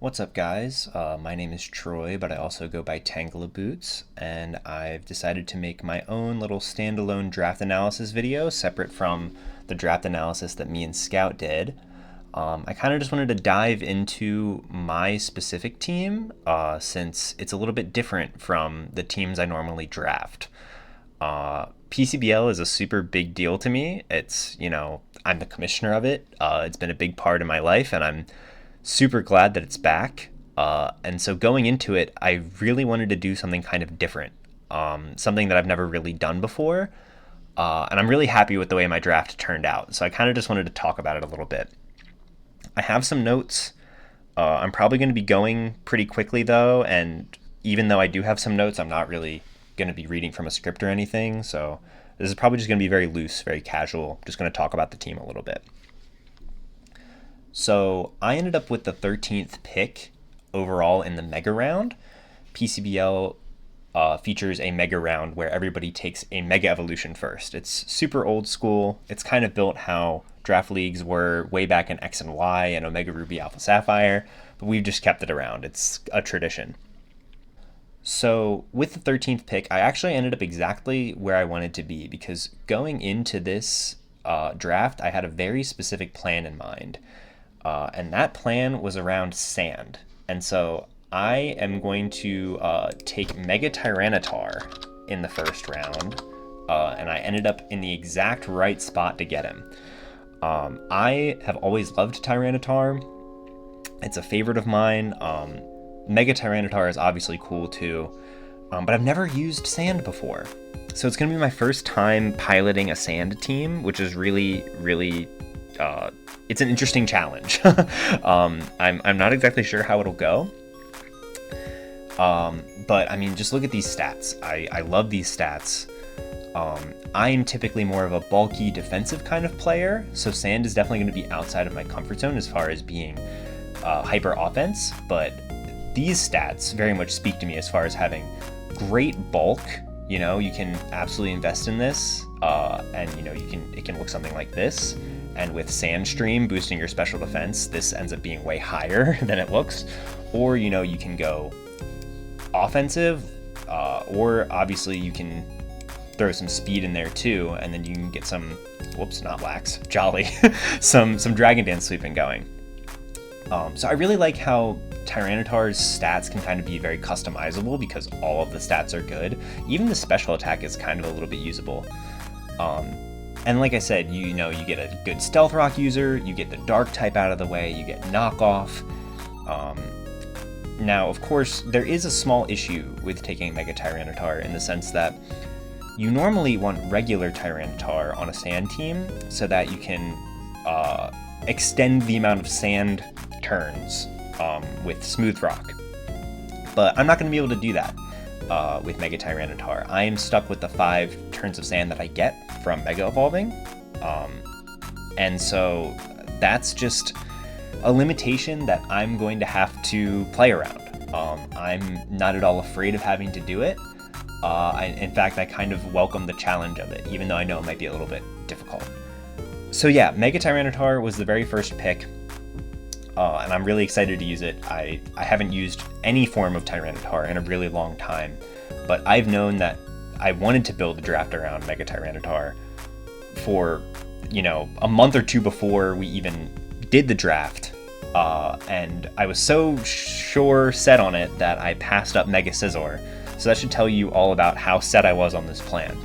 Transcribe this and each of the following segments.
What's up, guys? My name is Troy, but I also go by TangelaBoots, and I've decided to make my own little standalone draft analysis video separate from the draft analysis that me and Scout did. I kind of just wanted to dive into my specific team since it's a little bit different from the teams I normally draft. PCBL is a super big deal to me. I'm the commissioner of it. It's been a big part of my life, and I'm super glad that it's back. And so going into it, I really wanted to do something kind of different, something that I've never really done before. And I'm really happy with the way my draft turned out. So I kind of just wanted to talk about it a little bit. I have some notes. I'm probably going to be going pretty quickly though. And even though I do have some notes, I'm not really going to be reading from a script or anything. So this is probably just going to be very loose, very casual. Just going to talk about the team a little bit. So I ended up with the 13th pick overall in the mega round. PCBL features a mega round where everybody takes a mega evolution first. It's super old school. It's kind of built how draft leagues were way back in X and Y and Omega Ruby Alpha Sapphire, but we've just kept it around. It's a tradition. So with the 13th pick, I actually ended up exactly where I wanted to be because going into this draft, I had a very specific plan in mind. And that plan was around sand. And so I am going to take Mega Tyranitar in the first round. And I ended up in the exact right spot to get him. I have always loved Tyranitar. It's a favorite of mine. Mega Tyranitar is obviously cool too. But I've never used sand before. So it's going to be my first time piloting a sand team, which is really it's an interesting challenge. I'm not exactly sure how it'll go. But I mean, just look at these stats. I love these stats. I'm typically more of a bulky defensive kind of player, so sand is definitely going to be outside of my comfort zone as far as being hyper offense, but these stats very much speak to me as far as having great bulk. You know, you can absolutely invest in this, and you know, it can look something like this. And with Sandstream boosting your special defense, this ends up being way higher than it looks. Or, you know, you can go offensive, or obviously you can throw some speed in there too, and then you can get some, not lax, jolly, some Dragon Dance sweeping going. So I really like how Tyranitar's stats can kind of be very customizable because all of the stats are good. Even the special attack is kind of a little bit usable. And like I said, you get a good Stealth Rock user, you get the Dark type out of the way, you get Knockoff. Now, of course, there is a small issue with taking Mega Tyranitar in the sense that you normally want regular Tyranitar on a sand team so that you can extend the amount of sand turns with Smooth Rock. But I'm not going to be able to do that with Mega Tyranitar. I am stuck with the 5 turns of sand that I get from Mega Evolving. And so that's just a limitation that I'm going to have to play around. I'm not at all afraid of having to do it. In fact, I kind of welcome the challenge of it, even though I know it might be a little bit difficult. So yeah, Mega Tyranitar was the very first pick. And I'm really excited to use it. I haven't used any form of Tyranitar in a really long time, but I've known that I wanted to build a draft around Mega Tyranitar for, a month or two before we even did the draft. And I was so set on it that I passed up Mega Scizor. So that should tell you all about how set I was on this plan.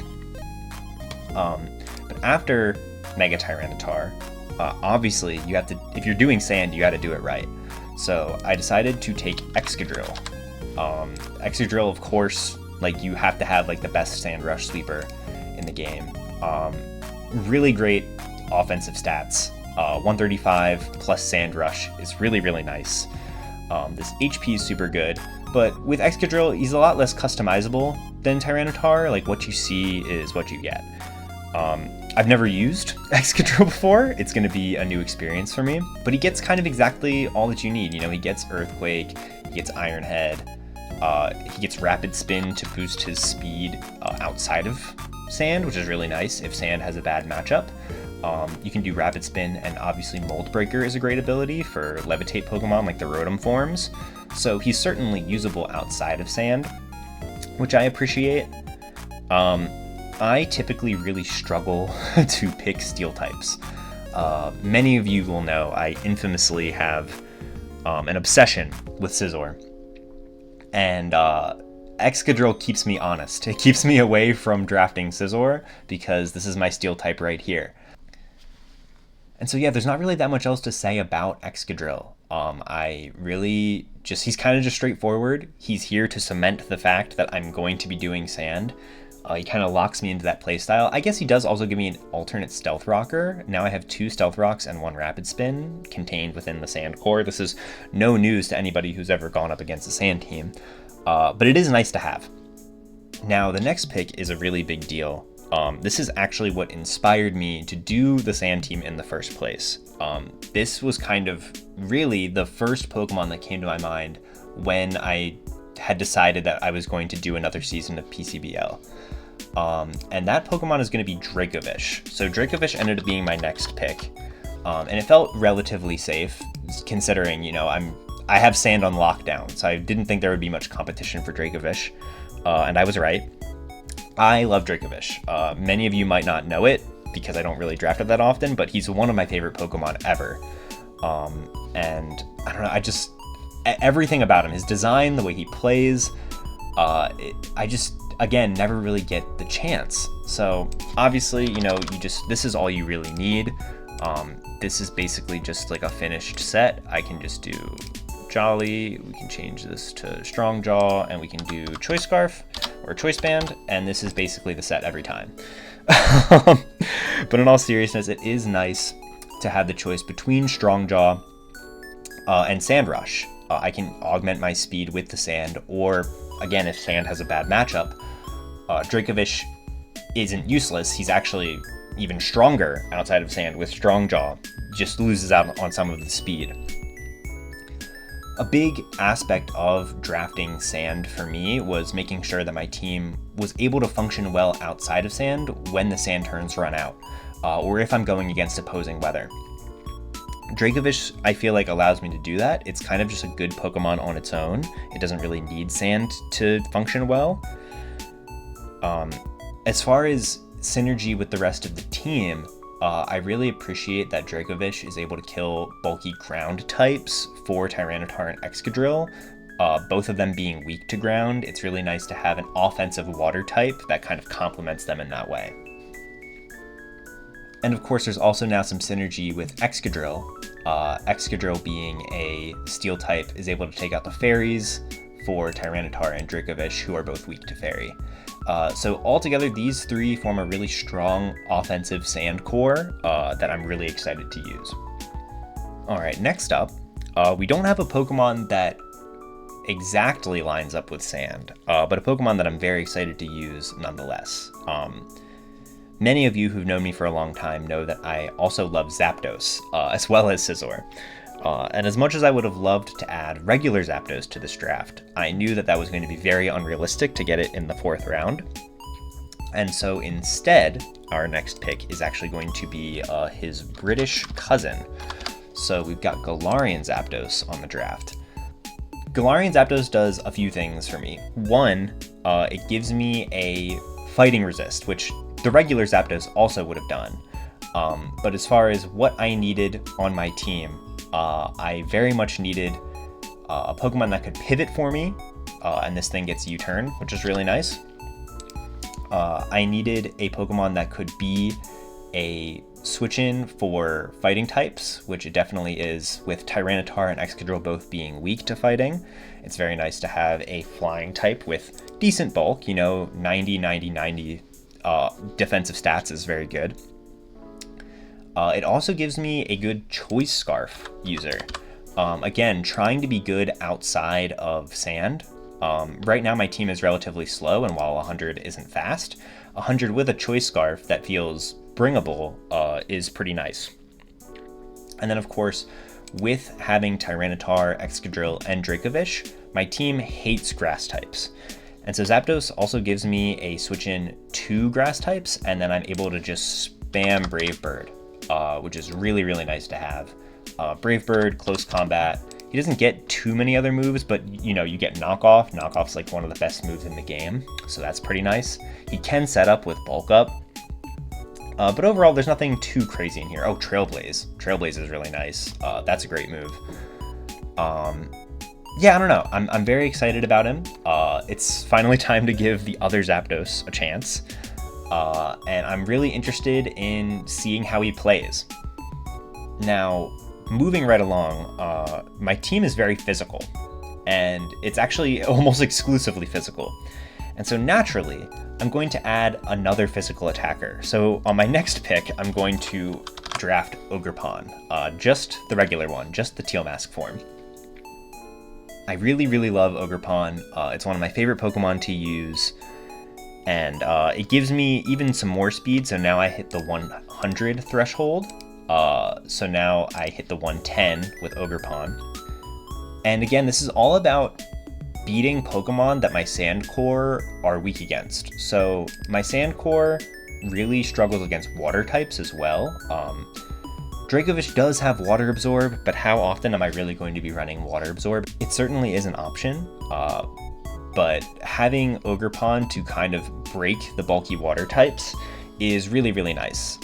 But after Mega Tyranitar, obviously, you have to, if you're doing sand, you got to do it right. So I decided to take Excadrill. Excadrill, of course, you have to have the best Sand Rush sweeper in the game. Really great offensive stats. 135 plus Sand Rush is really, really nice. This HP is super good, but with Excadrill, he's a lot less customizable than Tyranitar. What you see is what you get. I've never used Excadrill before. It's going to be a new experience for me, but he gets kind of exactly all that you need. He gets Earthquake, he gets Iron Head, he gets Rapid Spin to boost his speed outside of Sand, which is really nice if Sand has a bad matchup. You can do Rapid Spin, and obviously Mold Breaker is a great ability for Levitate Pokemon like the Rotom forms. So he's certainly usable outside of Sand, which I appreciate. I typically really struggle to pick Steel types. Many of you will know I infamously have an obsession with Scizor. And Excadrill keeps me honest. It keeps me away from drafting Scizor because this is my Steel type right here. And so yeah, there's not really that much else to say about Excadrill. He's kind of just straightforward. He's here to cement the fact that I'm going to be doing Sand. He kind of locks me into that playstyle. I guess he does also give me an alternate Stealth Rocker. Now I have 2 Stealth Rocks and 1 Rapid Spin contained within the Sand core. This is no news to anybody who's ever gone up against a Sand team, but it is nice to have. Now the next pick is a really big deal. This is actually what inspired me to do the Sand team in the first place. This was kind of really the first Pokemon that came to my mind when I had decided that I was going to do another season of PCBL. And that Pokemon is going to be Dracovish. So Dracovish ended up being my next pick. And it felt relatively safe considering, I have Sand on lockdown, so I didn't think there would be much competition for Dracovish. And I was right. I love Dracovish. Many of you might not know it because I don't really draft it that often, but he's one of my favorite Pokemon ever. And I don't know, everything about him, his design, the way he plays, again, never really get the chance. So obviously, this is all you really need. This is basically just like a finished set. I can just do Jolly, we can change this to Strong Jaw, and we can do Choice Scarf or Choice Band, and this is basically the set every time. But in all seriousness, it is nice to have the choice between Strong Jaw and Sand Rush. I can augment my speed with the Sand, or again, if Sand has a bad matchup, Dracovish isn't useless. He's actually even stronger outside of Sand with Strong Jaw, just loses out on some of the speed. A big aspect of drafting Sand for me was making sure that my team was able to function well outside of Sand when the Sand turns run out, or if I'm going against opposing weather. Dracovish, I feel like, allows me to do that. It's kind of just a good Pokemon on its own. It doesn't really need Sand to function well. As far as synergy with the rest of the team, I really appreciate that Dracovish is able to kill bulky ground types for Tyranitar and Excadrill, both of them being weak to ground. It's really nice to have an offensive water type that kind of complements them in that way. And of course, there's also now some synergy with Excadrill. Excadrill being a Steel type is able to take out the Fairies for Tyranitar and Dracovish, who are both weak to Fairy. So altogether, these 3 form a really strong offensive Sand core that I'm really excited to use. Alright, next up, we don't have a Pokemon that exactly lines up with Sand, but a Pokemon that I'm very excited to use nonetheless. Many of you who've known me for a long time know that I also love Zapdos, as well as Scizor. And as much as I would have loved to add regular Zapdos to this draft, I knew that was going to be very unrealistic to get it in the 4th round. And so instead, our next pick is actually going to be his British cousin. So we've got Galarian Zapdos on the draft. Galarian Zapdos does a few things for me. One, it gives me a fighting resist, which the regular Zapdos also would have done. But as far as what I needed on my team, I very much needed a Pokemon that could pivot for me, and this thing gets U-turn, which is really nice. I needed a Pokemon that could be a switch-in for fighting types, which it definitely is, with Tyranitar and Excadrill both being weak to fighting. It's very nice to have a flying type with decent bulk, 90, 90, 90 defensive stats is very good. It also gives me a good Choice Scarf user. Again, trying to be good outside of Sand. Right now my team is relatively slow, and while 100 isn't fast, 100 with a Choice Scarf that feels bringable is pretty nice. And then of course, with having Tyranitar, Excadrill, and Dracovish, my team hates grass types. And so Zapdos also gives me a switch in 2 grass types, and then I'm able to just spam Brave Bird, which is really, really nice to have. Brave Bird, close combat. He doesn't get too many other moves, but you know, you get knockoff. Knockoff's like one of the best moves in the game, so that's pretty nice. He can set up with bulk up, but overall there's nothing too crazy in here. Oh, Trailblaze. Trailblaze is really nice. That's a great move. Yeah, I don't know. I'm very excited about him. It's finally time to give the other Zapdos a chance. And I'm really interested in seeing how he plays. Now, moving right along, my team is very physical, and it's actually almost exclusively physical. And so naturally, I'm going to add another physical attacker. So on my next pick, I'm going to draft Ogerpon, just the regular one, just the Teal Mask form. I really, really love Ogerpon. It's one of my favorite Pokemon to use, and it gives me even some more speed, so now I hit the 100 threshold. So now I hit the 110 with Ogerpon. And again, this is all about beating Pokemon that my Sand Core are weak against. So my Sand Core really struggles against water types as well. Dracovish does have Water Absorb, but how often am I really going to be running Water Absorb? It certainly is an option, but having Ogerpon to kind of break the bulky water types is really, really nice.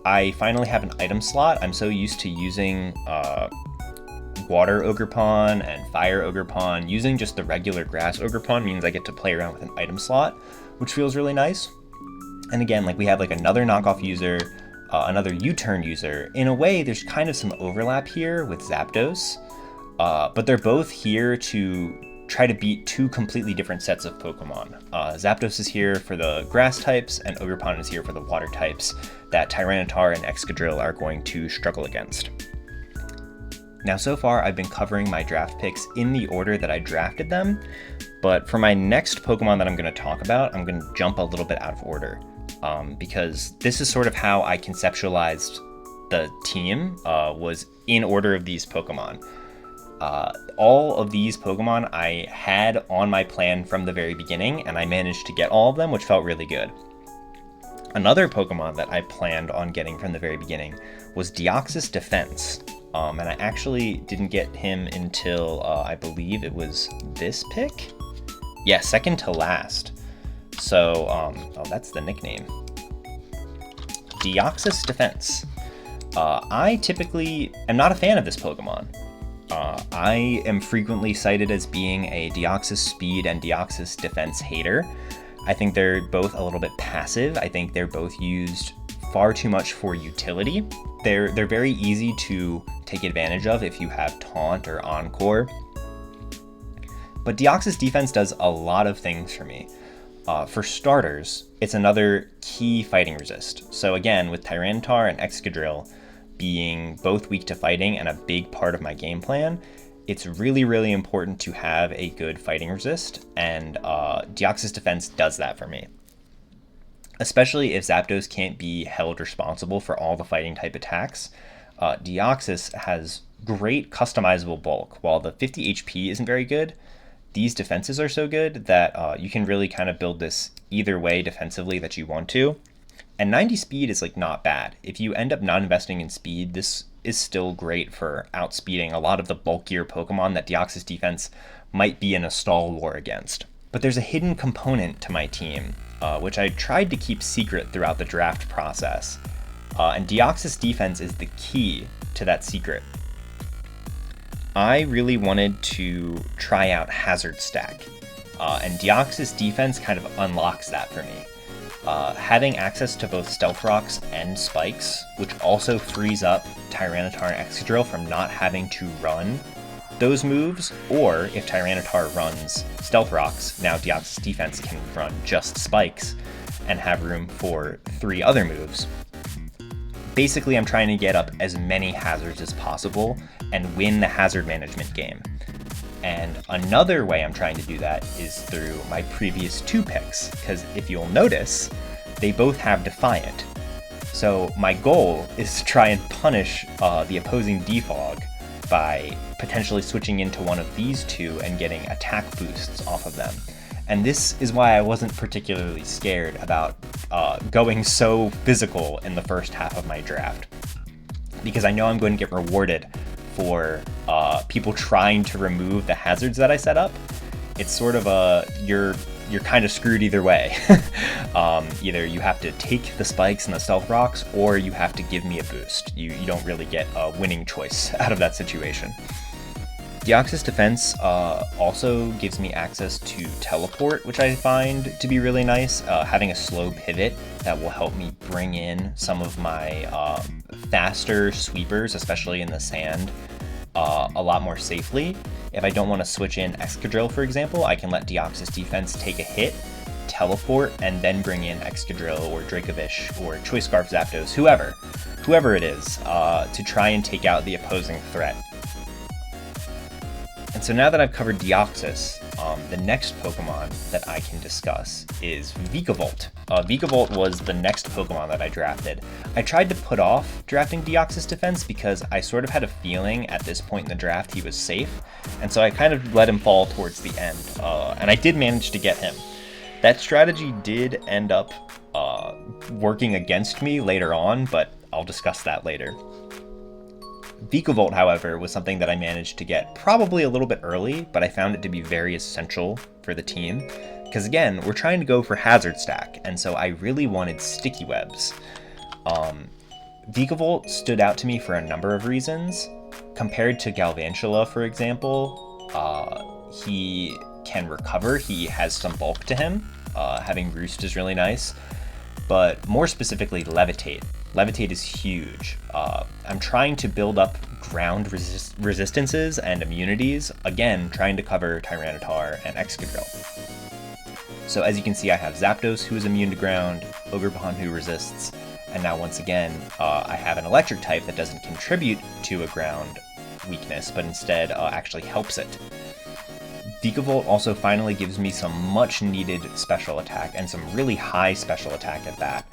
I finally have an item slot. I'm so used to using Water Ogerpon and Fire Ogerpon. Using just the regular Grass Ogerpon means I get to play around with an item slot, which feels really nice. And again, like we have like another knockoff user, another U-turn user. In a way, there's kind of some overlap here with Zapdos, but they're both here to try to beat 2 completely different sets of Pokemon. Zapdos is here for the grass types, and Ogerpon is here for the water types that Tyranitar and Excadrill are going to struggle against. Now, so far, I've been covering my draft picks in the order that I drafted them, but for my next Pokemon that I'm going to talk about, I'm going to jump a little bit out of order, because this is sort of how I conceptualized the team, was in order of these Pokemon. All of these Pokemon I had on my plan from the very beginning, and I managed to get all of them, which felt really good. Another Pokemon that I planned on getting from the very beginning was Deoxys Defense, and I actually didn't get him until, I believe it was this pick? Yeah, second to last. So, oh, that's the nickname. Deoxys Defense. I typically am not a fan of this Pokemon. I am frequently cited as being a Deoxys Speed and Deoxys Defense hater. I think they're both a little bit passive. I think they're both used far too much for utility. They're very easy to take advantage of if you have Taunt or Encore. But Deoxys Defense does a lot of things for me. For starters, it's another key fighting resist. So again, with Tyranitar and Excadrill being both weak to fighting and a big part of my game plan, it's really, really important to have a good fighting resist, and Deoxys Defense does that for me. Especially if Zapdos can't be held responsible for all the fighting type attacks, Deoxys has great customizable bulk. While the 50 HP isn't very good, these defenses are so good that you can really kind of build this either way defensively that you want to. And 90 speed is like not bad. If you end up not investing in speed, this is still great for outspeeding a lot of the bulkier Pokemon that Deoxys Defense might be in a stall war against. But there's a hidden component to my team, which I tried to keep secret throughout the draft process. And Deoxys Defense is the key to that secret. I really wanted to try out Hazard Stack, and Deoxys Defense kind of unlocks that for me. Having access to both Stealth Rocks and Spikes, which also frees up Tyranitar and Excadrill from not having to run those moves, or if Tyranitar runs Stealth Rocks, now Deoxys Defense can run just Spikes and have room for 3 other moves. Basically, I'm trying to get up as many hazards as possible and win the hazard management game. And another way I'm trying to do that is through my previous 2 picks, because if you'll notice, they both have Defiant. So my goal is to try and punish the opposing Defog by potentially switching into one of these 2 and getting attack boosts off of them. And this is why I wasn't particularly scared about going so physical in the first half of my draft, because I know I'm going to get rewarded for people trying to remove the hazards that I set up. It's sort of you're kind of screwed either way. Either you have to take the spikes and the stealth rocks, or you have to give me a boost. You don't really get a winning choice out of that situation. Deoxys Defense also gives me access to teleport, which I find to be really nice. Having a slow pivot that will help me bring in some of my faster sweepers, especially in the sand, a lot more safely. If I don't want to switch in Excadrill, for example, I can let Deoxys Defense take a hit, teleport, and then bring in Excadrill or Dracovish or Choice Scarf Zapdos, whoever it is, to try and take out the opposing threat. And so now that I've covered Deoxys, the next Pokemon that I can discuss is Vikavolt. Vikavolt was the next Pokemon that I drafted. I tried to put off drafting Deoxys Defense because I sort of had a feeling at this point in the draft he was safe, and so I kind of let him fall towards the end, and I did manage to get him. That strategy did end up working against me later on, but I'll discuss that later. Vikavolt, however, was something that I managed to get probably a little bit early, but I found it to be very essential for the team. Because again, we're trying to go for Hazard Stack, and so I really wanted Sticky Webs. Vikavolt stood out to me for a number of reasons. Compared to Galvantula, for example, he can recover, he has some bulk to him. Having Roost is really nice, but more specifically, Levitate. Levitate is huge. I'm trying to build up ground resistances and immunities, again, trying to cover Tyranitar and Excadrill. So as you can see, I have Zapdos, who is immune to ground, Ogerpon, who resists, and now once again, I have an electric type that doesn't contribute to a ground weakness, but instead actually helps it. Vikavolt also finally gives me some much needed special attack, and some really high special attack at that.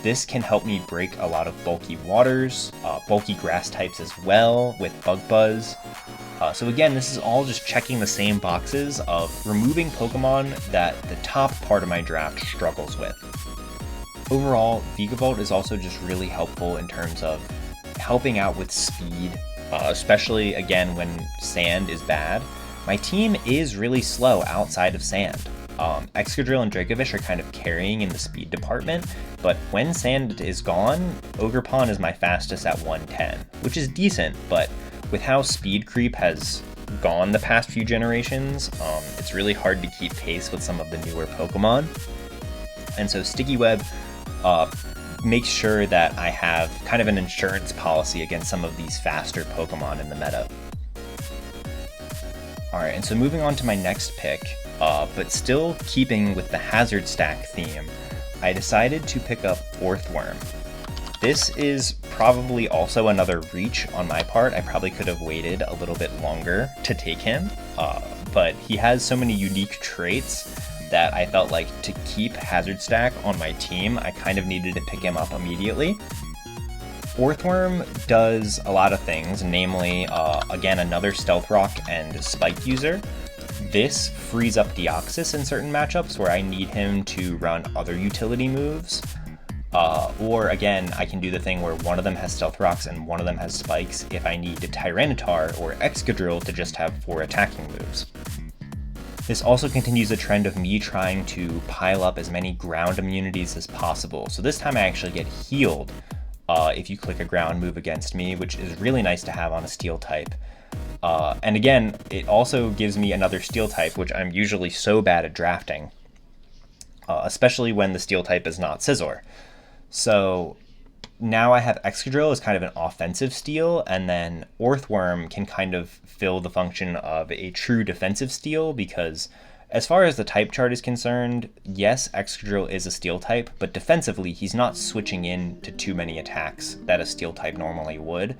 This can help me break a lot of bulky waters, bulky grass types as well, with Bug Buzz. So again, this is all just checking the same boxes of removing Pokemon that the top part of my draft struggles with. Overall, Vikavolt is also just really helpful in terms of helping out with speed, especially again when sand is bad. My team is really slow outside of sand. Excadrill and Dracovish are kind of carrying in the speed department, but when sand is gone, Ogerpon is my fastest at 110, which is decent, but with how speed creep has gone the past few generations, it's really hard to keep pace with some of the newer Pokemon. And so Sticky Web makes sure that I have kind of an insurance policy against some of these faster Pokemon in the meta. Alright, and so moving on to my next pick, but still keeping with the Hazard Stack theme, I decided to pick up Orthworm. This is probably also another reach on my part. I probably could have waited a little bit longer to take him, but he has so many unique traits that I felt like to keep Hazard Stack on my team, I kind of needed to pick him up immediately. Orthworm does a lot of things, namely, again, another Stealth Rock and Spike user. This frees up Deoxys in certain matchups where I need him to run other utility moves. Or again, I can do the thing where one of them has Stealth Rocks and one of them has Spikes if I need a Tyranitar or Excadrill to just have 4 attacking moves. This also continues the trend of me trying to pile up as many ground immunities as possible. So this time I actually get healed if you click a ground move against me, which is really nice to have on a steel type. And again, it also gives me another steel type, which I'm usually so bad at drafting, especially when the steel type is not Scizor. So now I have Excadrill as kind of an offensive steel, and then Orthworm can kind of fill the function of a true defensive steel, because as far as the type chart is concerned, yes, Excadrill is a steel type, but defensively he's not switching in to too many attacks that a steel type normally would.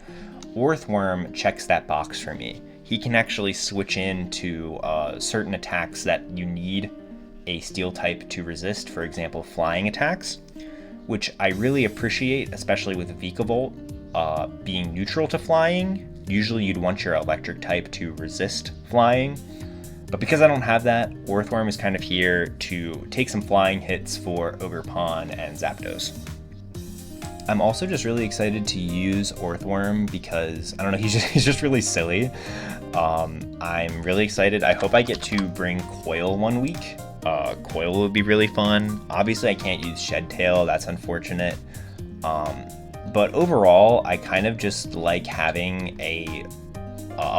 Orthworm checks that box for me. He can actually switch in to certain attacks that you need a steel type to resist, for example, flying attacks, which I really appreciate, especially with Vikavolt being neutral to flying. Usually you'd want your electric type to resist flying, But because I don't have that, Orthworm is kind of here to take some flying hits for Ogre-Pawn and Zapdos. I'm also just really excited to use Orthworm because, I don't know, he's just really silly. I'm really excited. I hope I get to bring Coil one week. Coil would be really fun. Obviously, I can't use Shed Tail. That's unfortunate. But overall, I kind of just like having a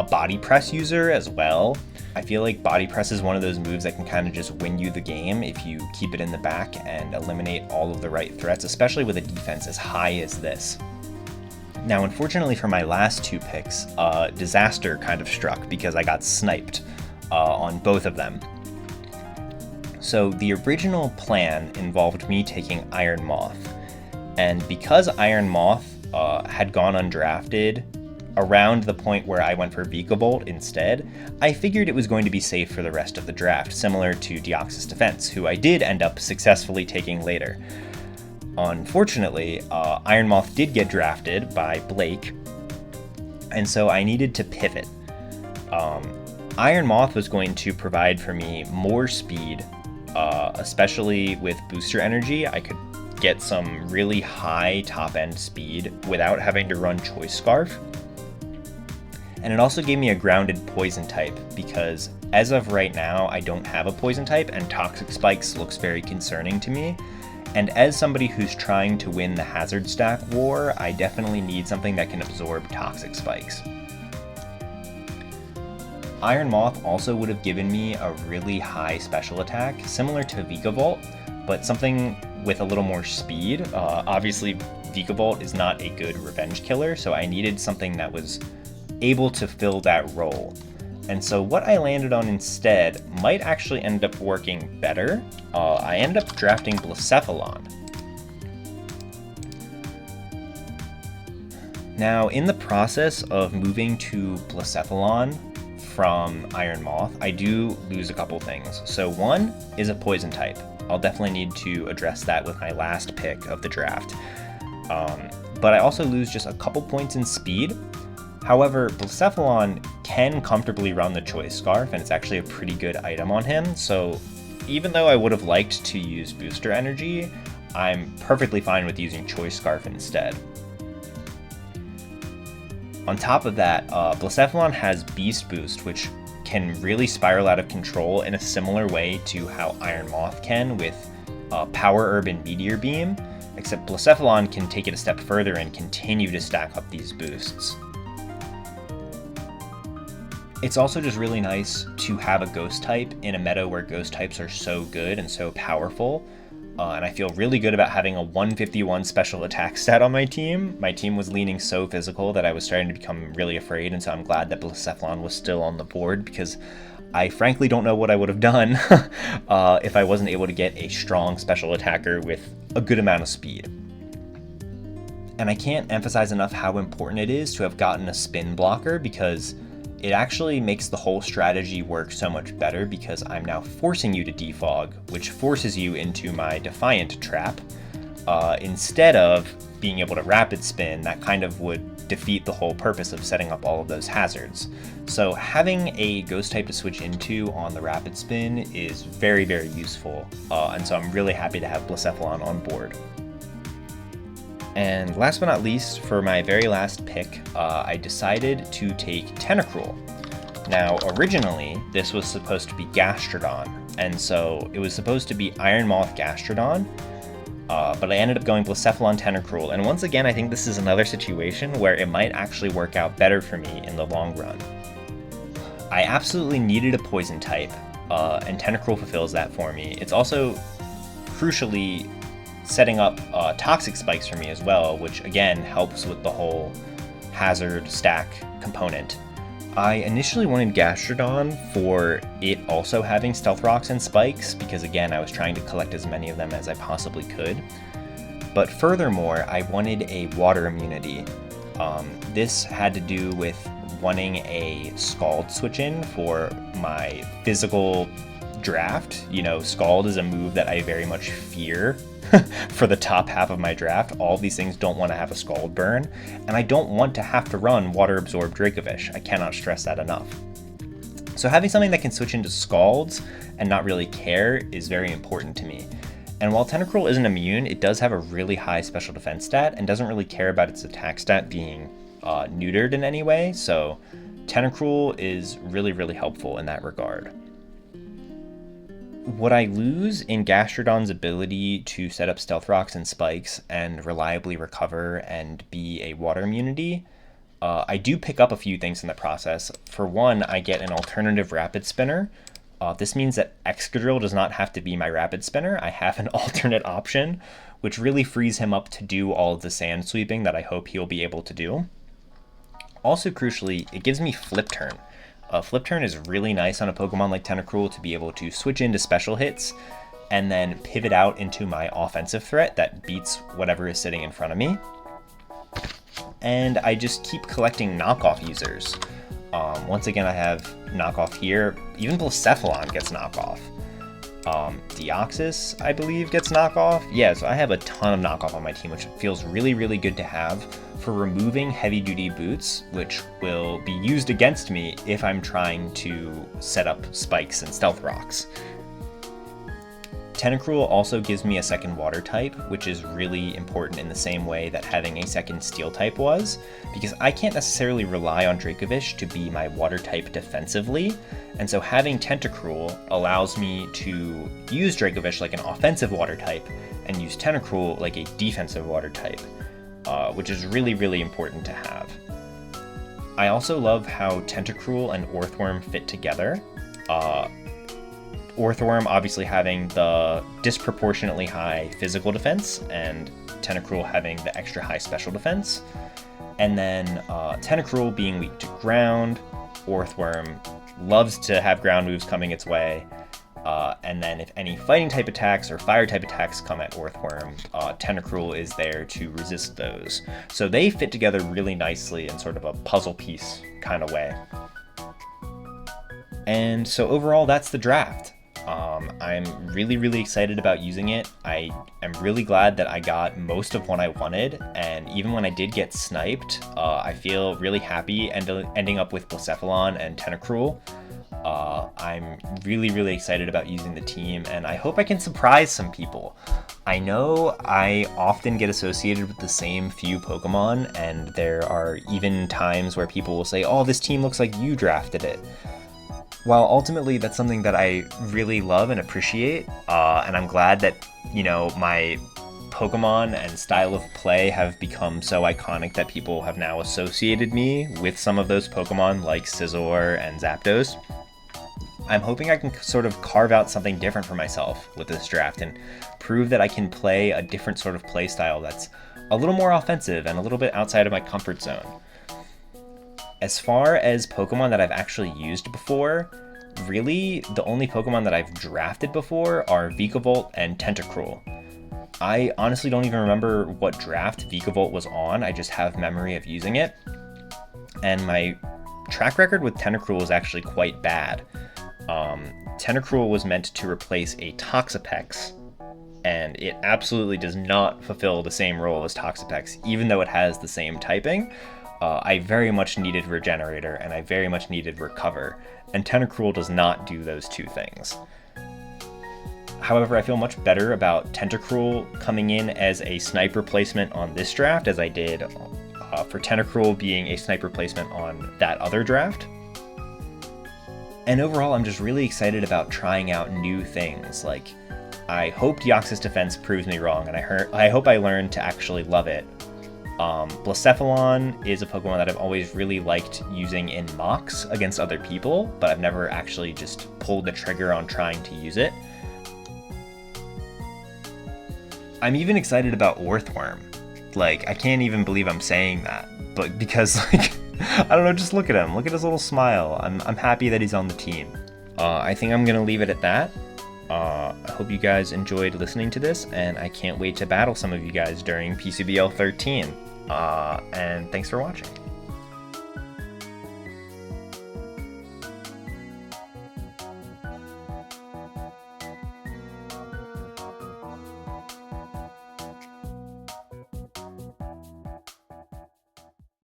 body press user as well. I feel like body press is one of those moves that can kind of just win you the game if you keep it in the back and eliminate all of the right threats, especially with a defense as high as this. Now, unfortunately for my last two picks, disaster kind of struck because I got sniped on both of them. So the original plan involved me taking Iron Moth, and because Iron Moth had gone undrafted around the point where I went for Vikavolt instead, I figured it was going to be safe for the rest of the draft, similar to Deoxys Defense, who I did end up successfully taking later. Unfortunately, Iron Moth did get drafted by Blake, and so I needed to pivot. Iron Moth was going to provide for me more speed, especially with booster energy. I could get some really high top-end speed without having to run Choice Scarf. And it also gave me a grounded poison type, because as of right now, I don't have a poison type, and Toxic Spikes looks very concerning to me. And as somebody who's trying to win the Hazard Stack war, I definitely need something that can absorb Toxic Spikes. Iron Moth also would have given me a really high special attack, similar to Vikavolt, but something with a little more speed. Obviously, Vikavolt is not a good revenge killer, so I needed something that was able to fill that role. And so what I landed on instead might actually end up working better. I ended up drafting Blacephalon. Now, in the process of moving to Blacephalon from Iron Moth, I do lose a couple things. So one is a poison type. I'll definitely need to address that with my last pick of the draft. But I also lose just a couple points in speed. However, Blacephalon can comfortably run the Choice Scarf, and it's actually a pretty good item on him, so even though I would have liked to use Booster Energy, I'm perfectly fine with using Choice Scarf instead. On top of that, Blacephalon has Beast Boost, which can really spiral out of control in a similar way to how Iron Moth can with Power Herb and Meteor Beam, except Blacephalon can take it a step further and continue to stack up these boosts. It's also just really nice to have a Ghost type in a meta where Ghost types are so good and so powerful, and I feel really good about having a 151 special attack stat on my team. My team was leaning so physical that I was starting to become really afraid, and so I'm glad that Blacephalon was still on the board, because I frankly don't know what I would have done if I wasn't able to get a strong special attacker with a good amount of speed. And I can't emphasize enough how important it is to have gotten a spin blocker, because it actually makes the whole strategy work so much better, because I'm now forcing you to defog, which forces you into my Defiant trap, instead of being able to rapid spin. That kind of would defeat the whole purpose of setting up all of those hazards. So having a Ghost type to switch into on the rapid spin is very, very useful, and so I'm really happy to have Blacephalon on board. And last but not least, for my very last pick, I decided to take Tentacruel. Now, originally, this was supposed to be Gastrodon, and so it was supposed to be Iron Moth Gastrodon, but I ended up going Blacephalon Tentacruel, and once again, I think this is another situation where it might actually work out better for me in the long run. I absolutely needed a poison type, and Tentacruel fulfills that for me. It's also crucially setting up Toxic Spikes for me as well, which again helps with the whole hazard stack component. I initially wanted Gastrodon for it also having Stealth Rocks and Spikes, because again I was trying to collect as many of them as I possibly could. But furthermore, I wanted a water immunity. This had to do with wanting a Scald switch in for my physical draft. You know, Scald is a move that I very much fear for the top half of my draft. All these things don't want to have a Scald burn, and I don't want to have to run Water Absorb Dracovish. I cannot stress that enough. So having something that can switch into Scalds and not really care is very important to me. And while Tentacruel isn't immune, it does have a really high special defense stat and doesn't really care about its attack stat being neutered in any way, so Tentacruel is really, really helpful in that regard. Would I lose in Gastrodon's ability to set up Stealth Rocks and Spikes and reliably recover and be a water immunity? I do pick up a few things in the process. For one, I get an alternative Rapid Spinner. This means that Excadrill does not have to be my Rapid Spinner. I have an alternate option, which really frees him up to do all of the sand sweeping that I hope he'll be able to do. Also, crucially, it gives me Flip Turn. Flip Turn is really nice on a Pokemon like Tentacruel to be able to switch into special hits and then pivot out into my offensive threat that beats whatever is sitting in front of me. And I just keep collecting knockoff users. Once again, I have knockoff here. Even Blacephalon gets knockoff. Deoxys, I believe, gets knockoff. Yeah, so I have a ton of knockoff on my team, which feels really, really good to have for removing heavy-duty boots, which will be used against me if I'm trying to set up Spikes and Stealth Rocks. Tentacruel also gives me a second water type, which is really important in the same way that having a second steel type was, because I can't necessarily rely on Dracovish to be my water type defensively, and so having Tentacruel allows me to use Dracovish like an offensive water type and use Tentacruel like a defensive water type, which is really, really important to have. I also love how Tentacruel and Orthworm fit together. Orthworm obviously having the disproportionately high physical defense and Tentacruel having the extra high special defense. And then Tentacruel being weak to ground, Orthworm loves to have ground moves coming its way. And then if any fighting type attacks or fire type attacks come at Orthworm, Tentacruel is there to resist those. So they fit together really nicely in sort of a puzzle piece kind of way. And so overall, that's the draft. I'm really, really excited about using it. I am really glad that I got most of what I wanted, and even when I did get sniped, I feel really happy ending up with Blacephalon and Tentacruel. I'm really, really excited about using the team, and I hope I can surprise some people. I know I often get associated with the same few Pokemon, and there are even times where people will say, oh, this team looks like you drafted it. While ultimately that's something that I really love and appreciate, and I'm glad that, you know, my Pokemon and style of play have become so iconic that people have now associated me with some of those Pokemon like Scizor and Zapdos. I'm hoping I can sort of carve out something different for myself with this draft and prove that I can play a different sort of play style that's a little more offensive and a little bit outside of my comfort zone. As far as Pokemon that I've actually used before, really the only Pokemon that I've drafted before are Vikavolt and Tentacruel. I honestly don't even remember what draft Vikavolt was on, I just have memory of using it. And my track record with Tentacruel is actually quite bad. Tentacruel was meant to replace a Toxapex, and it absolutely does not fulfill the same role as Toxapex, even though it has the same typing. I very much needed Regenerator, and I very much needed Recover, and Tentacruel does not do those two things. However, I feel much better about Tentacruel coming in as a snipe replacement on this draft, as I did for Tentacruel being a snipe replacement on that other draft. And overall, I'm just really excited about trying out new things. Like, I hope Deoxys Defense proves me wrong, and I hope I learn to actually love it. Blacephalon is a Pokemon that I've always really liked using in mocks against other people, but I've never actually just pulled the trigger on trying to use it. I'm even excited about Orthworm. Like, I can't even believe I'm saying that, but because, like, I don't know, just look at him. Look at his little smile. I'm happy that he's on the team. I think I'm gonna leave it at that. I hope you guys enjoyed listening to this, and I can't wait to battle some of you guys during PCBL 13. And thanks for watching.